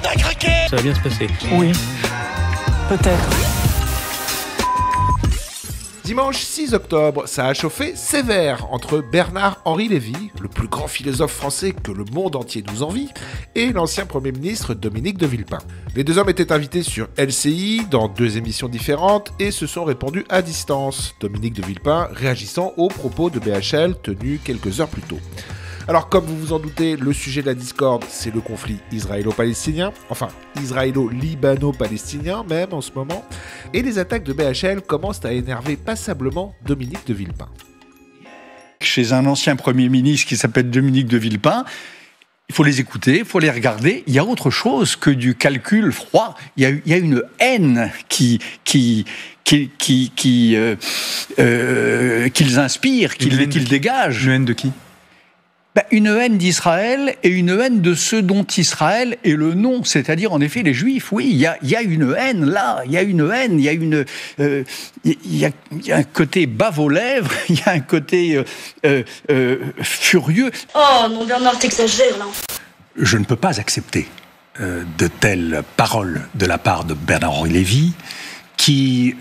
t'as craqué. Ça va bien se passer. Oui, peut-être. Dimanche 6 octobre, ça a chauffé sévère entre Bernard-Henri Lévy, le plus grand philosophe français que le monde entier nous envie, et l'ancien Premier ministre Dominique de Villepin. Les deux hommes étaient invités sur LCI dans deux émissions différentes et se sont répondus à distance, Dominique de Villepin réagissant aux propos de BHL tenus quelques heures plus tôt. Alors comme vous vous en doutez, le sujet de la discorde, c'est le conflit israélo-palestinien, enfin israélo-libano-palestinien même en ce moment, et les attaques de BHL commencent à énerver passablement Dominique de Villepin. Chez un ancien Premier ministre qui s'appelle Dominique de Villepin, il faut les écouter, il faut les regarder. Il y a autre chose que du calcul froid. Il y a une haine qu'ils inspirent, qu'ils dégagent. Une haine de qui ? Une haine d'Israël et une haine de ceux dont Israël est le nom, c'est-à-dire en effet les Juifs. Oui, il y a une haine là, il y a un côté bave aux lèvres, il y a un côté furieux. Oh non Bernard, t'exagères là. Je ne peux pas accepter de telles paroles de la part de Bernard-Henri Lévy qui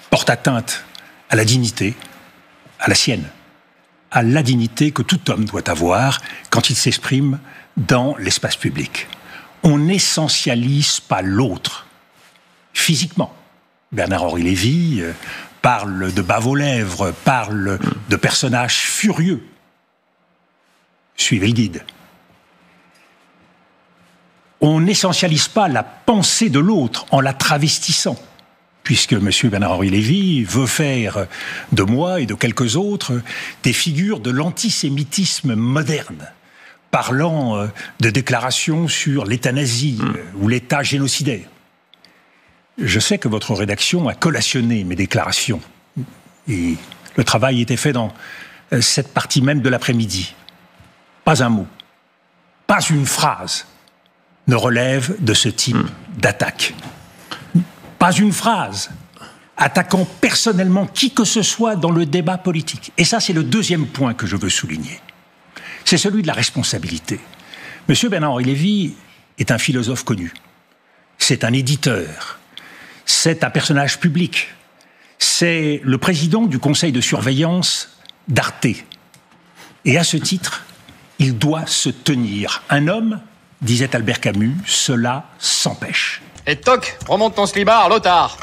portent atteinte à la dignité, à la sienne, à la dignité que tout homme doit avoir quand il s'exprime dans l'espace public. On n'essentialise pas l'autre physiquement. Bernard-Henri Lévy parle de bave aux lèvres, parle de personnages furieux. Suivez le guide. On n'essentialise pas la pensée de l'autre en la travestissant, puisque M. Bernard-Henri Lévy veut faire de moi et de quelques autres des figures de l'antisémitisme moderne, parlant de déclarations sur l'euthanasie ou l'État génocidaire. Je sais que votre rédaction a collationné mes déclarations, et le travail était fait dans cette partie même de l'après-midi. Pas un mot, pas une phrase ne relève de ce type d'attaque. Pas une phrase attaquant personnellement qui que ce soit dans le débat politique. Et ça, c'est le deuxième point que je veux souligner. C'est celui de la responsabilité. Monsieur Bernard-Henri Lévy est un philosophe connu. C'est un éditeur. C'est un personnage public. C'est le président du conseil de surveillance d'Arte. Et à ce titre, il doit se tenir. Un homme, disait Albert Camus, cela s'empêche. Et toc, remonte ton slibard, Lothar.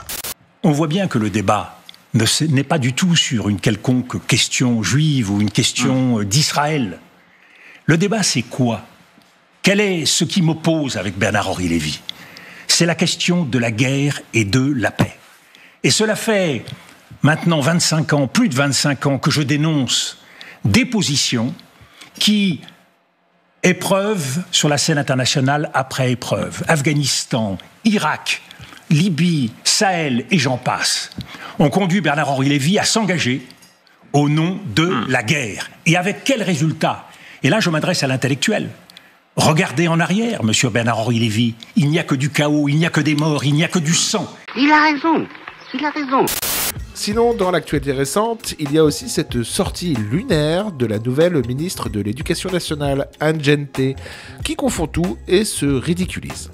On voit bien que le débat n'est pas du tout sur une quelconque question juive ou une question d'Israël. Le débat, c'est quoi ? Quel est ce qui m'oppose avec Bernard-Henri Lévy ? C'est la question de la guerre et de la paix. Et cela fait maintenant 25 ans, plus de 25 ans, que je dénonce des positions qui, épreuve sur la scène internationale après épreuve, Afghanistan, Irak, Libye, Sahel et j'en passe, ont conduit Bernard-Henri Lévy à s'engager au nom de la guerre. Et avec quel résultat ? Et là, je m'adresse à l'intellectuel. Regardez en arrière, monsieur Bernard-Henri Lévy. Il n'y a que du chaos, il n'y a que des morts, il n'y a que du sang. Il a raison. Sinon, dans l'actualité récente, il y a aussi cette sortie lunaire de la nouvelle ministre de l'Éducation nationale, Anne Gente, qui confond tout et se ridiculise.